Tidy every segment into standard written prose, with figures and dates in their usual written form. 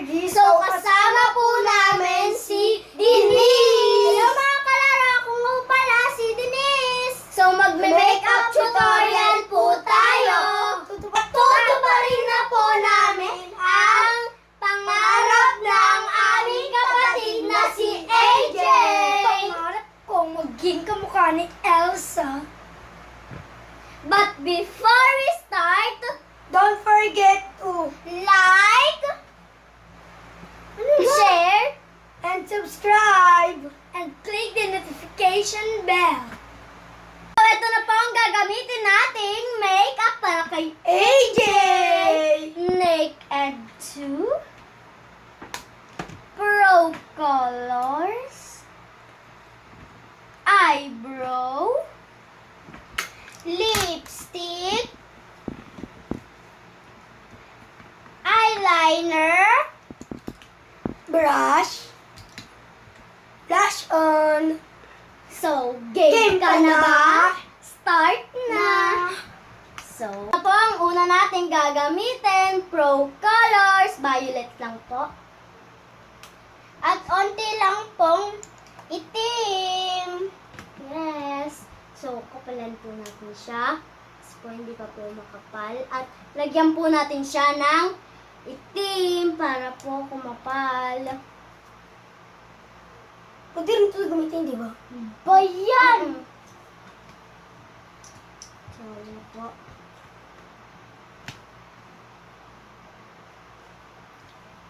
energy. So, kasama po namin si Denise! Hello mga kalaro, ako nga pala si Denise! So, magme-makeup tutorial po tayo! Tutuparin na po namin ang pangarap ng aming kapatid na si AJ! Pangarap ko maging kamukha ni Elsa. But before we start, Don't forget to like, share, and subscribe and click the notification bell. So, ito na po ang gagamitin nating makeup para kay AJ! Naked 2 Pro Colors Eyebrow Lipstick Eyeliner Brush. Blush on. So, game ka na ba? Start na! So, ito po ang una nating gagamitin. Pro Colors. Violet lang po. At onti lang pong itim. Yes. So, kapalan po natin siya. Kasi po hindi pa po makapal. At lagyan po natin siya ng itim para po kumapal. Pwede rin ito gamitin, di ba? Bayan! So, yun po.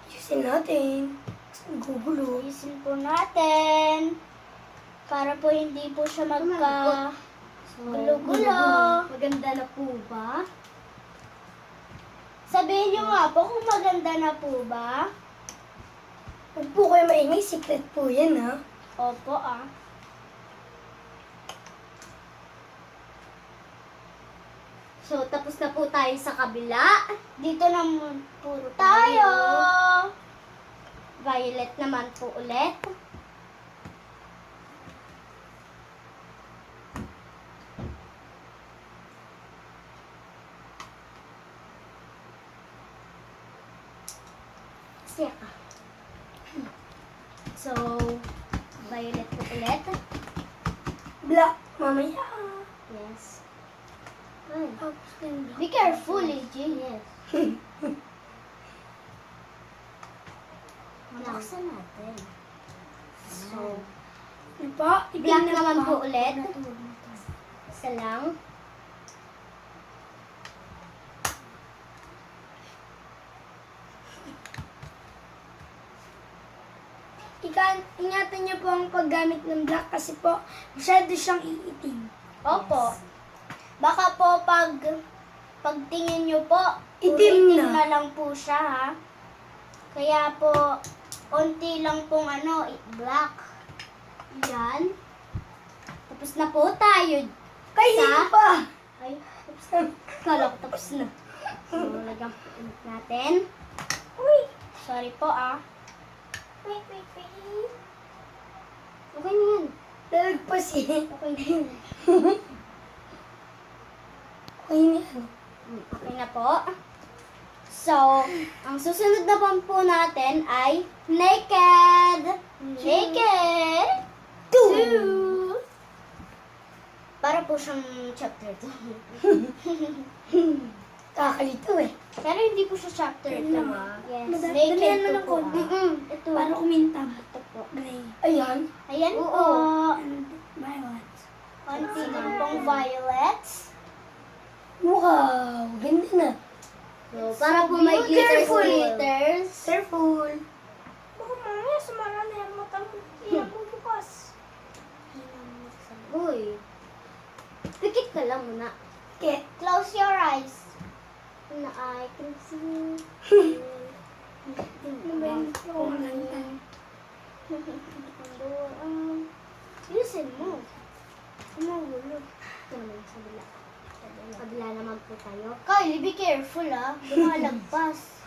Ayusin natin. Kasi nagugulo. Ayusin po natin. Para po hindi po siya magka... gulo-gulo. Maganda na po ba? Sabihin niyo nga po kung maganda na po ba? Huwag po kayo maingay. Secret po yan, ha? Opo ah. So, tapos na po tayo sa kabila. Dito naman puro tayo. Violet naman po ulit. Siyaka. So, violet po ulit. Black. Mamaya. Yes. Ay. Tapos din Be careful, AJ. Yes. Malaksan natin. So, Ano pa? black Itim na naman pa. po ulit. Isa lang. Ingatan niyo po ang paggamit ng black kasi po masyado siyang iitim. Opo. Baka po pagtingin nyo po, Itim itim na. na lang po siya ha. Kaya po, onti lang pong black. Yan. Tapos na po tayo. Kaya hindi pa. Ay, tapos na. Kala ko tapos na. So, lagyan po ulit natin. Uy. Sorry po ah. Wait. Okay na yan. Lalagpas eh. Okay na yan. Okay na yan. Okay na po. So, ang susunod na po natin ay naked. Naked. 2. Para po siyang chapter 2. Kakalito eh. Pero hindi po siya chapter 2 ah. Yes. Dalihan mo ng po, konti. Ito. Para kumintab. Ito po. Gray. Ayan. Ayan po. And violet. Konti lang pong violets. Wow. Ganda na. So, para po may Careful. glitters. Careful. Baka mamaya sumara na yung mata mo. Iyan mo bukas. Uy. Pikit ka lang muna. Okay. Close your eyes. Na I can see. Ano ba yung maganda? Yusin mo. Umuulo. Ito naman sa kabila. Kabila naman po tayo. Kylie, be careful ah. Lumalagpas.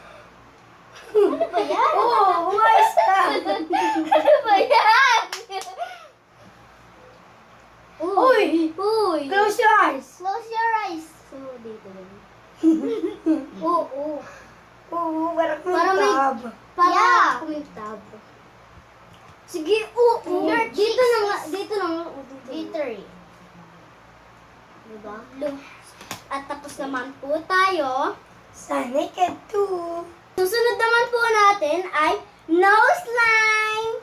Ano ba yan? Oh, umayos na. Ano ba yan? Uy. Uy! Close your eyes. Close your eyes. So, dito din. Oo. Oo, parang Para may- tab. Para Yeah. kumintab. Sige, oo. Your Dito cheeks na nga, is dito na nga. glittery. Diba? At tapos naman po tayo. Sa naked too. Susunod naman po natin ay nose line.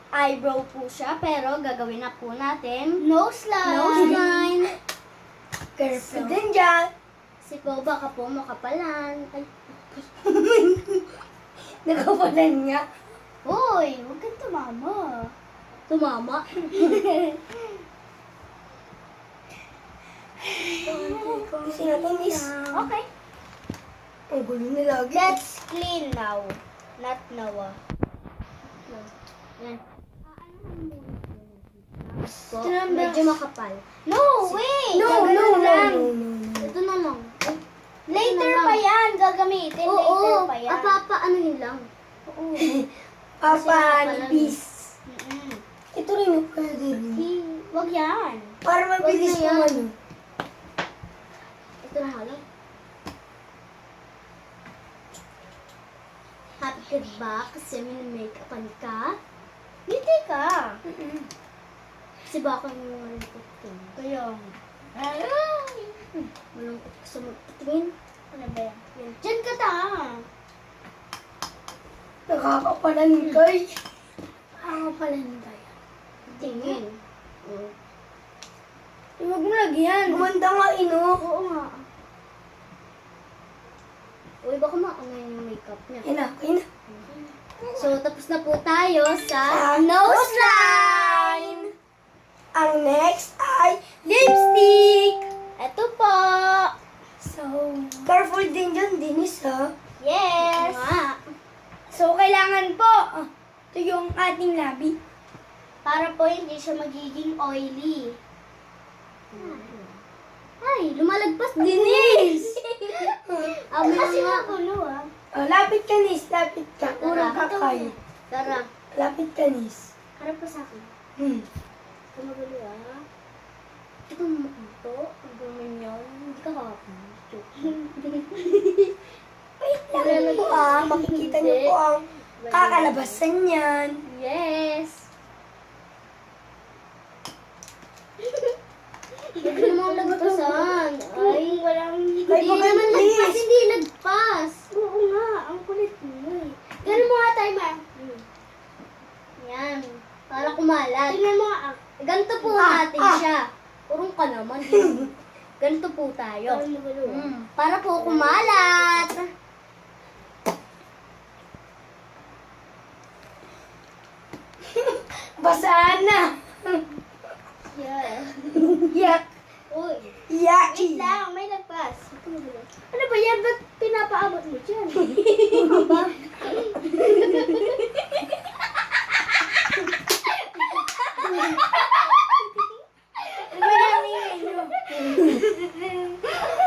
Eyebrow po siya, pero gagawin na po natin. Nose line. Nose line. Careful din dyan. Si po, baka po makapalan. Ay, Nakapalan niya. Hoy, huwag kang tumama. tumama. Kasi natin is... Okay. Ang gulo na lagi. Let's clean now. Not now. Yan. Po, Ito na ba? medyo makapal. No, wait. No, no, Gaganon no, lang. no, no, no. Ito na lang. Ay, Later Ano na pa lang? yan. Gagamitin. Later Oo, pa yan. papaanohin lang. Oo. Papa, nakapalan. nipis. Mm-mm. Ito rin yung pwede rin. Wag yan. Para mabilis Wag na yan. mo ano. Ito na halang. Happy ka ba? Kasi make-upan ka? Hindi ka. Kasi baka yung malungkot ka. Kaya. Ay. Malungkot ka sa magpatingin. Ano ba yan? Diyan ka ta. Nakakapalan kay. Nakakapalan kay. Tingin. Huwag mo lagyan. Gumanda nga ino. Oo nga. Uy, baka maangay yung makeup niya. Yan na, kaya na. So, tapos na po tayo sa Sa nose line. Ang next ay lipstick. Ito po. So, careful din dyan, Dennis, ha? Yes. Nga. So, kailangan po, ito yung ating labi. Para po hindi siya magiging oily. Ay, lumalagpas Dennis! Ano kasi magulo ah. Oh, lapit ka, Nis. Lapit ka. Urang Tara. kakay. Tara, Lapit ka, Nis. harap ka sa akin. Hmm. Ito magulo ah. Ito mo ito. Ang bumin yun. Hindi ka kakapin. Wait lang po, makikita niyo po ang kakalabasan niyan. Yes! Hindi mo lagpasan. Ay, Walang... hindi Ay, baka naman please. lagpas, hindi lagpas. Oo nga, ang kulit mo eh. Ganun mo nga tayo, ma. Yan. Para kumalat. Tingnan mo nga. Ganito po natin siya. Urong ka naman. Ganito po tayo. Parang magulo ah. Para po kumalat. Basaan na. Yeah. Yak. Uy. Yaki. Wait lang, may lagpas. Ano ba yan? Ba't pinapaabot mo dyan?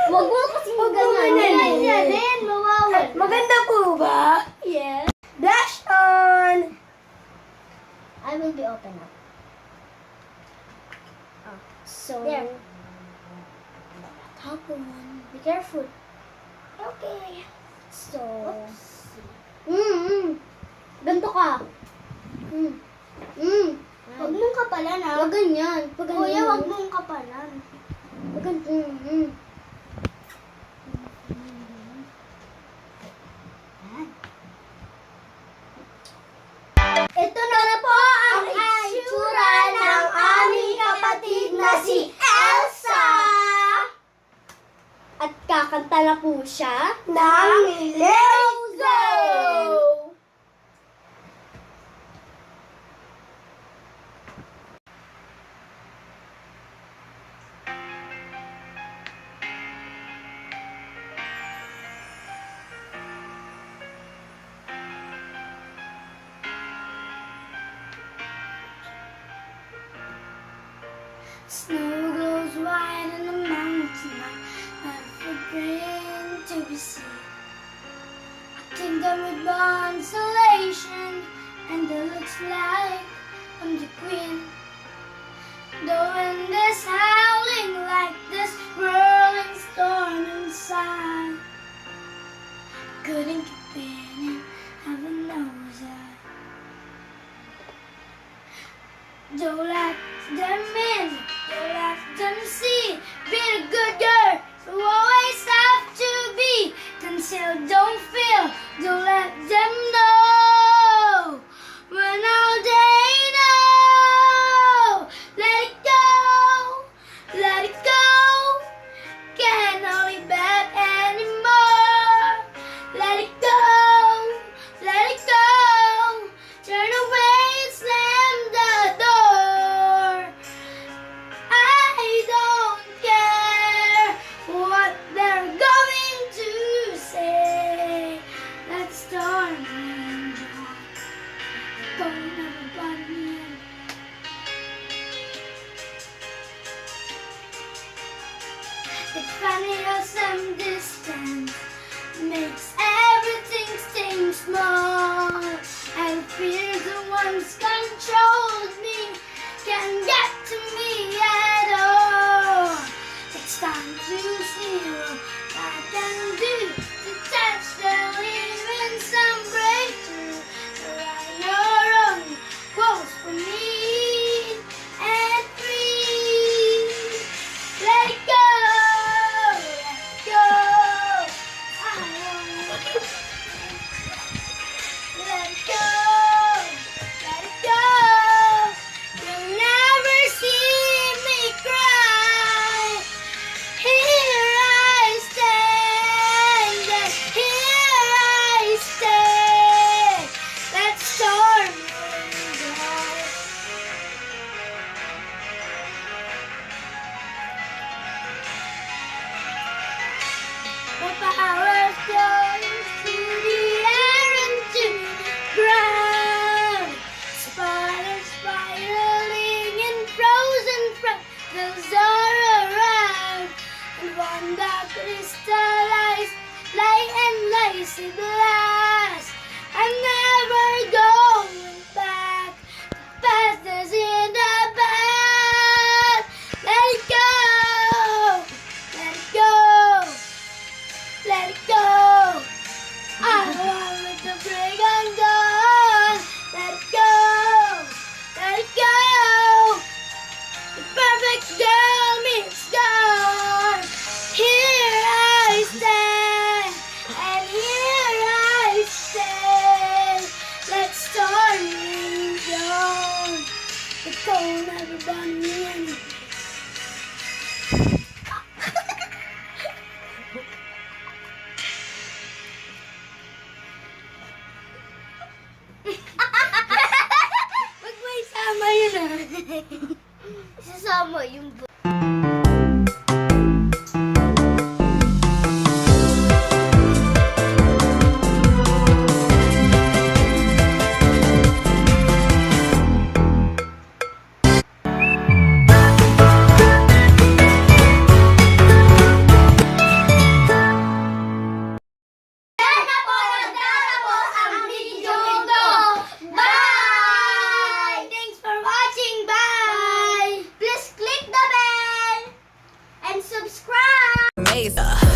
Huwag mo kasi ganyan. ganyan. Yan din, mawawal. Maganda po ba? Yes. Blush on. I will be open up. So, There. tapon. Be careful. Okay. So, ganito ka. Huwag mong kapalan ha. Huwag ganyan. Pag ganyan. Kuya, huwag mong kapalan. Huwag ganito. Ito na po ang itsura ng aming kapatid na si Elsa. At kakanta na po siya. Nang Lezo. Snow glows white on the mountain, not for green to be seen. A kingdom with consolation, and it looks like I'm the queen. The wind is howling like this whirling storm inside. couldn't keep in, heaven knows I. Don't let them in, don't let them see. Being a good girl, you always have to be. Conceal, don't feel, don't let them know. When all they know, let it go, let it go. Can't hold it back anymore. Let it go, let it go. Turn away and slam the door. I don't care what they're going to say. Let's storm and don't ever bother me. It's funny how some distance makes everything seem small. And fear the ones controlled me can get to me at all. It's time to see what I can do to touch the even some breakthrough. Right or wrong, goes for me and free. Let it go, let it go. I want let it go, let it go. You'll never see me cry. Here I stand, and here I stay. Let's storm and go. The power goes to the air and to the ground. Spiders spiraling in frozen fractals all around. And one that crystallized light and lacy glass. I'm never going back. The past is in the past. Let it go. Let it go. Let it go. I want with the break on dawn. Let it go. Let it go. The perfect girl meets gone. Here I stand, and here I stay. Let's storm and dawn. The cold never burn me anyway. Wag mo isama yun ah. Isasama yung Natapos ang video ito. Bye! Thanks for watching. Bye! Please click the bell and subscribe. Mesa.